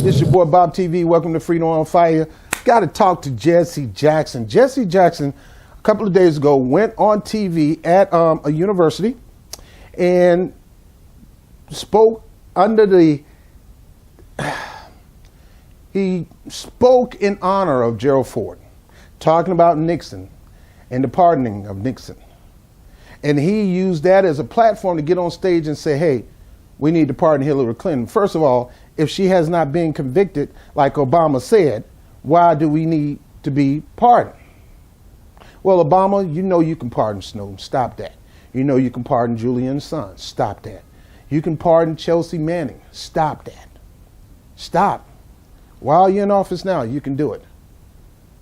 Hey, this is your boy Bob TV. Welcome to Freedom on Fire. Got to talk to Jessie Jackson. Jessie Jackson, a couple of days ago, went on TV at a university and spoke under the... He spoke in honor of Gerald Ford, talking about Nixon and the pardoning of Nixon. And he used that as a platform to get on stage and say, hey, we need to pardon Hillary Clinton. First of all, if she has not been convicted, like Obama said, why do we need to be pardoned? Well, Obama, you know you can pardon Snowden. Stop that. You know you can pardon Julian Assange. Stop that. You can pardon Chelsea Manning. Stop that. Stop. While you're in office now, you can do it.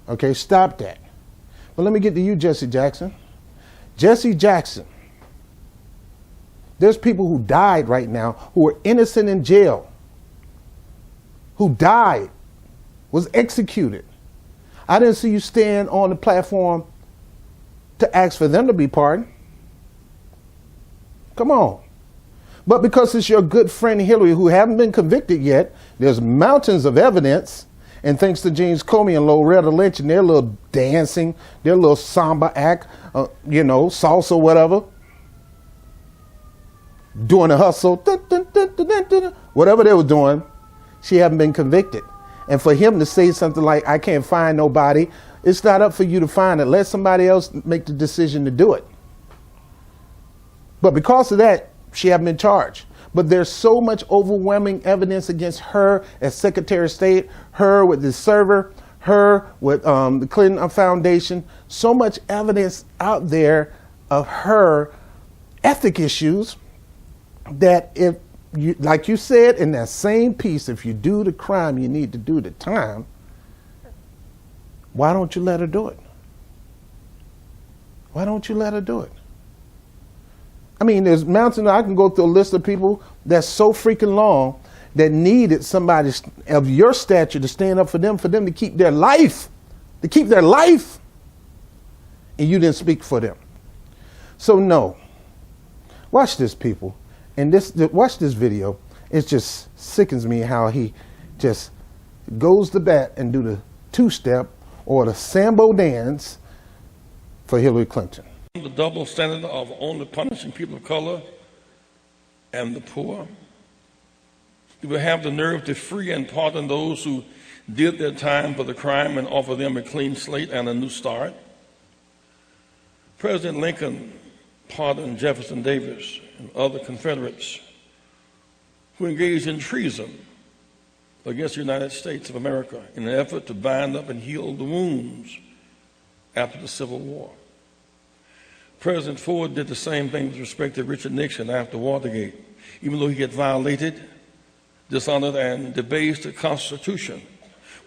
Okay, stop that. But let me get to you, Jessie Jackson. Jessie Jackson. There's people who died right now who are innocent in jail, who died, was executed. I didn't see you stand on the platform to ask for them to be pardoned. Come on. But because it's your good friend Hillary, who haven't been convicted yet, there's mountains of evidence, and thanks to James Comey and Loretta Lynch and their little dancing, their little samba act, salsa, whatever, doing a hustle, whatever they were doing, she hadn't been convicted. And for him to say something like, I can't find nobody, it's not up for you to find it. Let somebody else make the decision to do it. But because of that, she hasn't been charged. But there's so much overwhelming evidence against her as Secretary of State, her with the server, her with the Clinton Foundation, so much evidence out there of her ethic issues that if you, like you said in that same piece, if you do the crime, you need to do the time. Why don't you let her do it? Why don't you let her do it? I mean, there's mountains. I can go through a list of people that's so freaking long that needed somebody of your stature to stand up for them to keep their life, and you didn't speak for them. So no, watch this, people. And watch this video. It just sickens me how he just goes to bat and do the two-step or the Sambo dance for Hillary Clinton. The double standard of only punishing people of color and the poor. You will have the nerve to free and pardon those who did their time for the crime and offer them a clean slate and a new start. President Lincoln pardoned Jefferson Davis and other Confederates who engaged in treason against the United States of America in an effort to bind up and heal the wounds after the Civil War. President Ford did the same thing with respect to Richard Nixon after Watergate. Even though he had violated, dishonored, and debased the Constitution,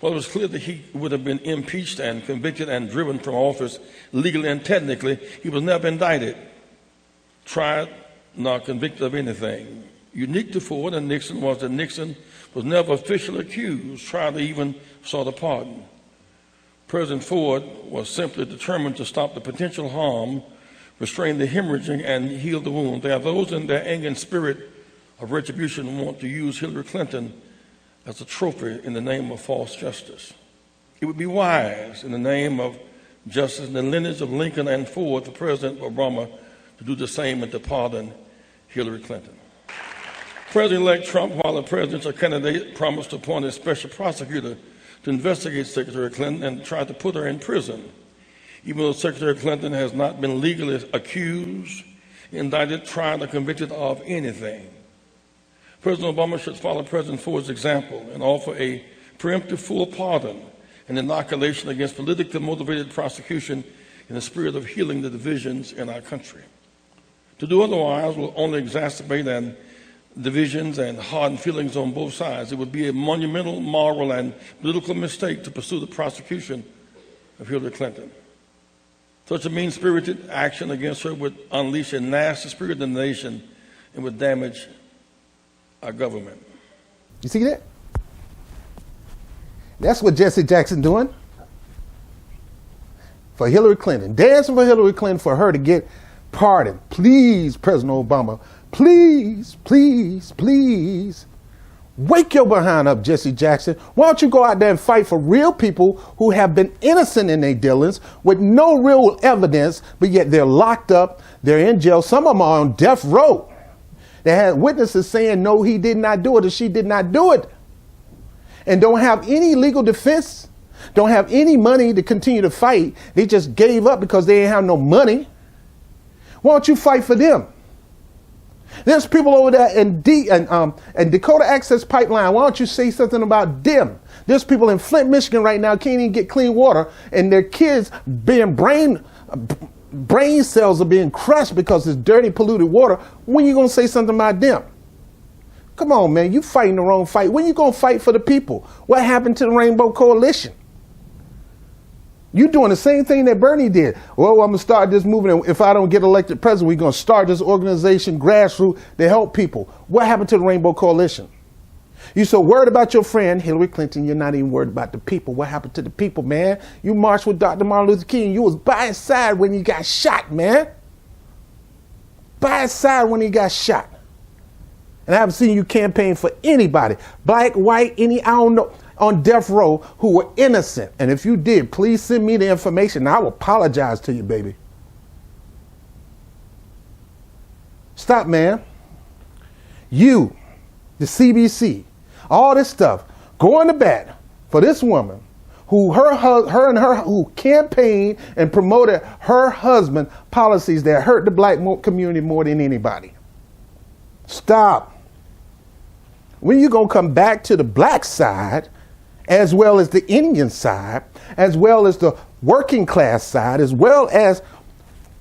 well, it was clear that he would have been impeached and convicted and driven from office legally and technically. He was never indicted, tried, nor convicted of anything. Unique to Ford and Nixon was that Nixon was never officially accused, tried, or even sought a pardon. President Ford was simply determined to stop the potential harm, restrain the hemorrhaging, and heal the wound. There are those in their anger and spirit of retribution who want to use Hillary Clinton as a trophy in the name of false justice. It would be wise in the name of justice in the lineage of Lincoln and Ford for President Obama to do the same and to pardon Hillary Clinton. President-elect Trump, while a presidential candidate, promised to appoint a special prosecutor to investigate Secretary Clinton and try to put her in prison. Even though Secretary Clinton has not been legally accused, indicted, tried, or convicted of anything. President Obama should follow President Ford's example and offer a preemptive full pardon and inoculation against politically motivated prosecution in the spirit of healing the divisions in our country. To do otherwise will only exacerbate divisions and hardened feelings on both sides. It would be a monumental moral and political mistake to pursue the prosecution of Hillary Clinton. Such a mean-spirited action against her would unleash a nasty spirit in the nation and would damage our government. You see that? That's what Jessie Jackson doing for Hillary Clinton. Dancing for Hillary Clinton for her to get pardoned. Please, President Obama, please, please, please. Wake your behind up, Jessie Jackson. Why don't you go out there and fight for real people who have been innocent in their dealings with no real evidence, but yet they're locked up, they're in jail. Some of them are on death row. They had witnesses saying, no, he did not do it or she did not do it. And don't have any legal defense, don't have any money to continue to fight. They just gave up because they didn't have no money. Why don't you fight for them? There's people over there in Dakota Access Pipeline. Why don't you say something about them? There's people in Flint, Michigan right now can't even get clean water, and their kids being brain cells are being crushed because it's dirty, polluted water. When you gonna say something about them? Come on, man, you fighting the wrong fight. When you gonna fight for the people? What happened to the Rainbow Coalition? You doing the same thing that Bernie did. Well, I'm going to start this movement. If I don't get elected president, we're going to start this organization, grassroots, to help people. What happened to the Rainbow Coalition? You so worried about your friend, Hillary Clinton, you're not even worried about the people. What happened to the people, man? You marched with Dr. Martin Luther King. You was by his side when he got shot, man. By his side when he got shot. And I haven't seen you campaign for anybody, black, white, I don't know, on death row who were innocent. And if you did, please send me the information. I will apologize to you, baby. Stop, man. You, the CBC, all this stuff, going to bat for this woman who who campaigned and promoted her husband policies that hurt the black community more than anybody. Stop. When you gonna come back to the black side, as well as the Indian side, as well as the working class side, as well as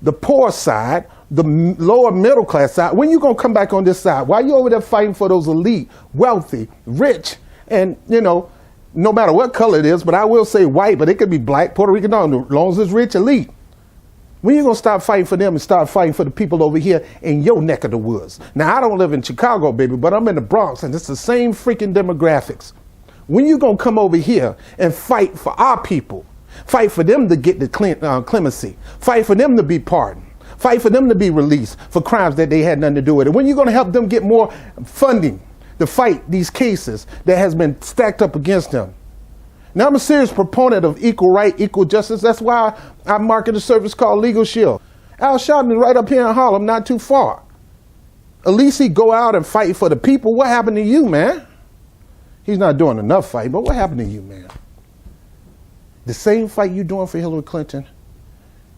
the poor side, the lower middle class side? When you gonna come back on this side? Why are you over there fighting for those elite, wealthy, rich, and no matter what color it is, but I will say white, but it could be black, Puerto Rican, no, as long as it's rich, elite. When you gonna stop fighting for them and start fighting for the people over here in your neck of the woods? Now, I don't live in Chicago, baby, but I'm in the Bronx, and it's the same freaking demographics. When you gonna come over here and fight for our people? Fight for them to get the clemency. Fight for them to be pardoned. Fight for them to be released for crimes that they had nothing to do with it. When you gonna help them get more funding to fight these cases that has been stacked up against them? Now, I'm a serious proponent of equal right, equal justice. That's why I market a service called Legal Shield. Al Sharpton is right up here in Harlem, not too far. At least he go out and fight for the people. What happened to you, man? He's not doing enough fight, but what happened to you, man? The same fight you're doing for Hillary Clinton,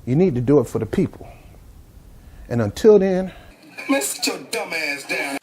you need to do it for the people. And until then, man, sit your dumb ass down.